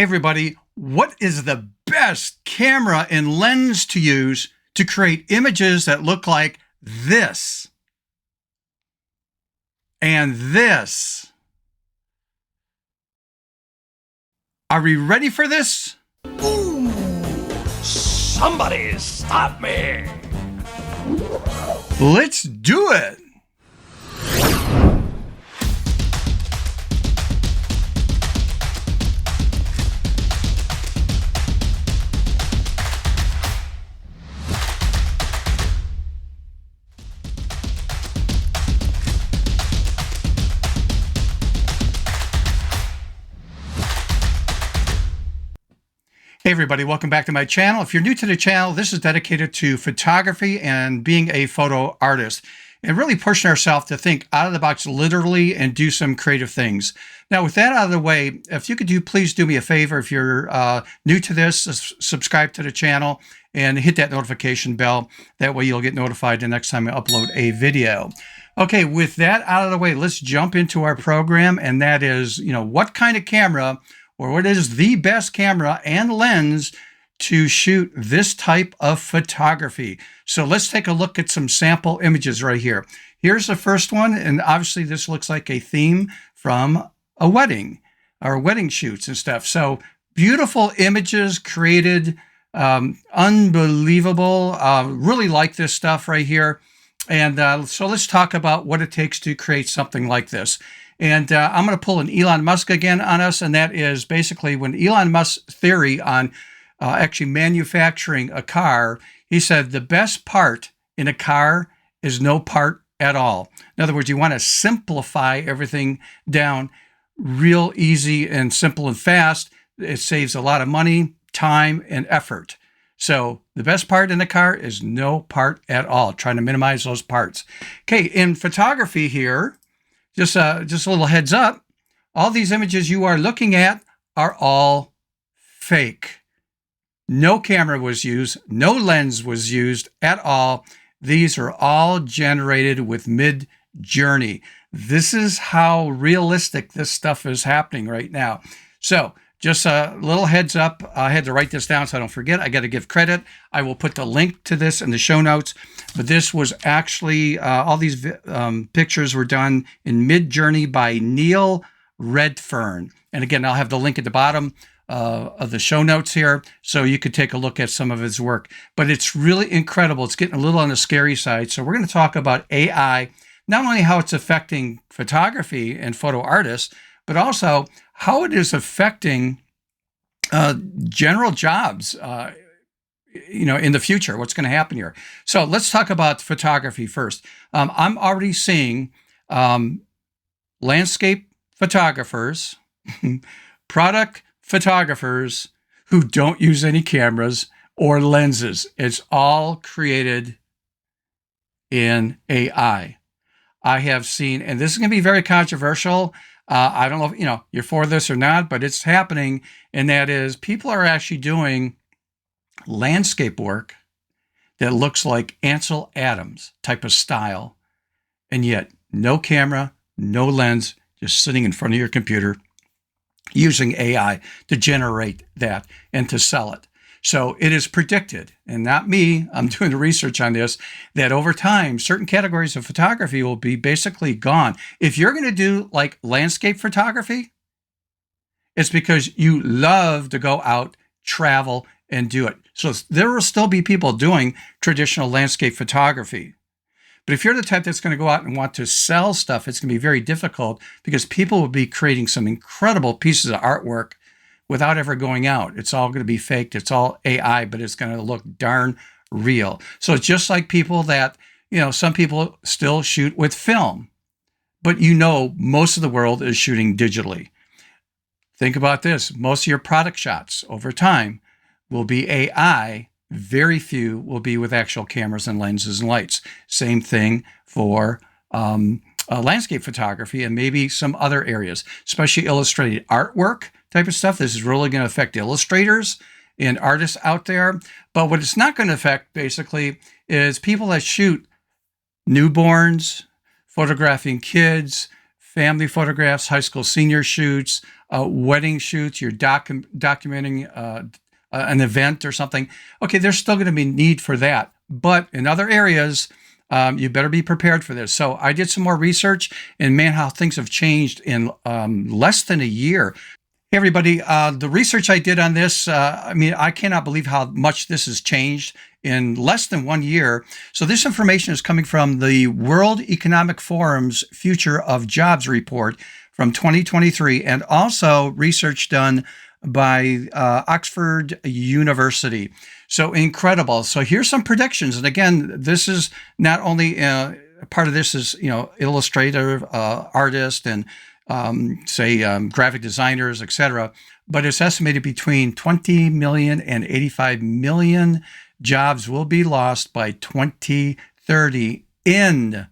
Hey everybody, what is the best camera and lens to use to create images that look like this and this? Are we ready for this? Ooh, somebody stop me! Let's do it! Hey everybody, welcome back to my channel. If you're new to the channel, this is dedicated to photography and being a photo artist and really pushing ourselves to think out of the box literally and do some creative things. Now with that out of the way, if you could please do me a favor. If you're new to this, subscribe to the channel and hit that notification bell. That way you'll get notified the next time I upload a video. Okay, with that out of the way, let's jump into our program, and that is, what kind of camera or what is the best camera and lens to shoot this type of photography. So let's take a look at some sample images right here. Here's the first one, and obviously this looks like a theme from a wedding or wedding shoots and stuff. So beautiful images created, unbelievable. Really like this stuff right here. And so let's talk about what it takes to create something like this. And I'm going to pull an Elon Musk again on us, and that is basically when Elon Musk's theory on actually manufacturing a car. He said the best part in a car is no part at all. In other words, you want to simplify everything down real easy and simple and fast. It saves a lot of money, time, and effort. So the best part in the car is no part at all, trying to minimize those parts. Okay, in photography here, just a little heads up, all these images you are looking at are all fake. No camera was used, no lens was used at all. These are all generated with Midjourney. This is how realistic this stuff is happening right now. So just a little heads up. I had to write this down so I don't forget. I got to give credit. I will put the link to this in the show notes. But this was actually, all these pictures were done in Midjourney by Neil Redfern. And again, I'll have the link at the bottom of the show notes here, so you could take a look at some of his work. But it's really incredible. It's getting a little on the scary side. So we're going to talk about AI, not only how it's affecting photography and photo artists, but also how it is affecting general jobs, in the future, what's going to happen here. So let's talk about photography first. I'm already seeing landscape photographers, product photographers who don't use any cameras or lenses. It's all created in AI. I have seen, and this is going to be very controversial. I don't know if you're for this or not, but it's happening, and that is people are actually doing landscape work that looks like Ansel Adams type of style, and yet no camera, no lens, just sitting in front of your computer using AI to generate that and to sell it. So it is predicted, and not me, I'm doing the research on this, that over time, certain categories of photography will be basically gone. If you're going to do like landscape photography, it's because you love to go out, travel, and do it. So there will still be people doing traditional landscape photography. But if you're the type that's going to go out and want to sell stuff, it's going to be very difficult because people will be creating some incredible pieces of artwork without ever going out. It's all going to be faked. It's all AI, but it's going to look darn real. So it's just like people that, some people still shoot with film, but most of the world is shooting digitally. Think about this. Most of your product shots over time will be AI. Very few will be with actual cameras and lenses and lights. Same thing for landscape photography and maybe some other areas, especially illustrated artwork type of stuff. This is really going to affect illustrators and artists out there. But what it's not going to affect basically is people that shoot newborns, photographing kids, family photographs, high school senior shoots, wedding shoots, you're documenting an event or something. Okay, there's still going to be need for that. But in other areas, you better be prepared for this. So I did some more research, and man, how things have changed in less than a year. Hey, everybody, the research I did on this, I cannot believe how much this has changed in less than 1 year. So this information is coming from the World Economic Forum's Future of Jobs report from 2023, and also research done by Oxford University. So incredible. So here's some predictions. And again, this is not only part of this is, illustrator, artist, and graphic designers, etc. But it's estimated between 20 million and 85 million jobs will be lost by 2030 they're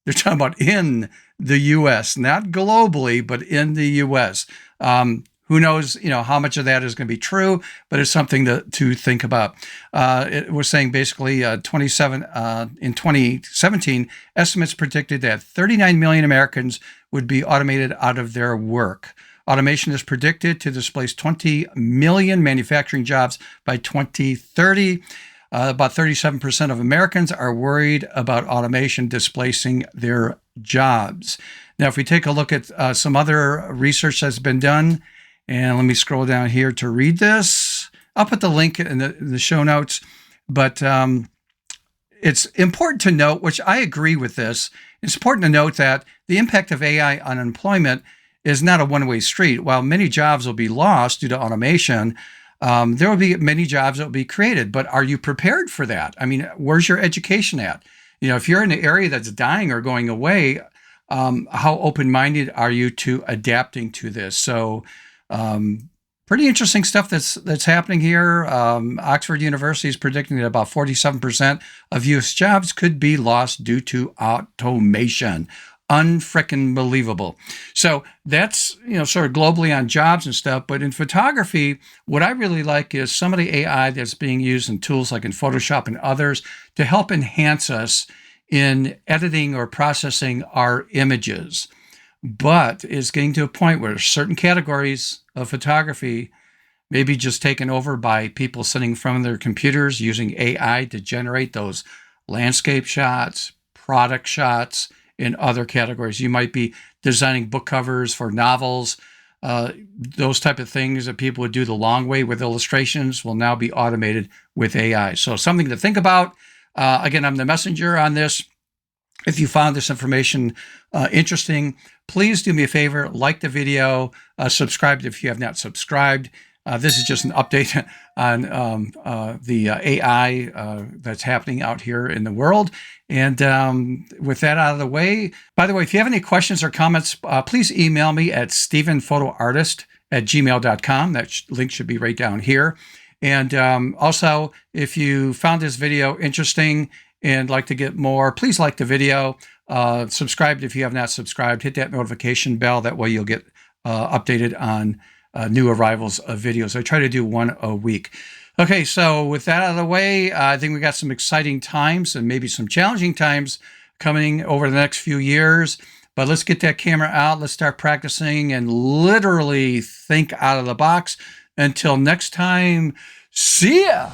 talking about in the U.S., not globally, but in the U.S. Who knows, how much of that is going to be true, but it's something to think about. It was saying basically in 2017, estimates predicted that 39 million Americans would be automated out of their work. Automation is predicted to displace 20 million manufacturing jobs by 2030. About 37% of Americans are worried about automation displacing their jobs. Now, if we take a look at some other research that's been done, and let me scroll down here to read this. I'll put the link in the show notes, but it's important to note, which I agree with this, it's important to note that the impact of AI on employment is not a one-way street. While many jobs will be lost due to automation, there will be many jobs that will be created. But are you prepared for that? Where's your education at? If you're in an area that's dying or going away, how open-minded are you to adapting to this? So pretty interesting stuff that's happening here. Oxford University is predicting that about 47% of U.S. jobs could be lost due to automation. Unfrickin' believable. So that's, sort of globally on jobs and stuff. But in photography, what I really like is some of the AI that's being used in tools like in Photoshop and others to help enhance us in editing or processing our images. But it's getting to a point where certain categories of photography may be just taken over by people sitting in front of their computers using AI to generate those landscape shots, product shots, in other categories. You might be designing book covers for novels. Those type of things that people would do the long way with illustrations will now be automated with AI. So something to think about. Again, I'm the messenger on this. If you found this information interesting, please do me a favor, like the video, subscribe if you have not subscribed. This is just an update on the AI that's happening out here in the world. And with that out of the way, by the way, if you have any questions or comments, please email me at stephenphotoartist@gmail.com. That link should be right down here. And also, if you found this video interesting and like to get more, please like the video. Subscribe if you have not subscribed. Hit that notification bell. That way you'll get updated on new arrivals of videos. I try to do one a week. Okay, so with that out of the way, I think we got some exciting times and maybe some challenging times coming over the next few years. But let's get that camera out. Let's start practicing and literally think out of the box. Until next time, see ya!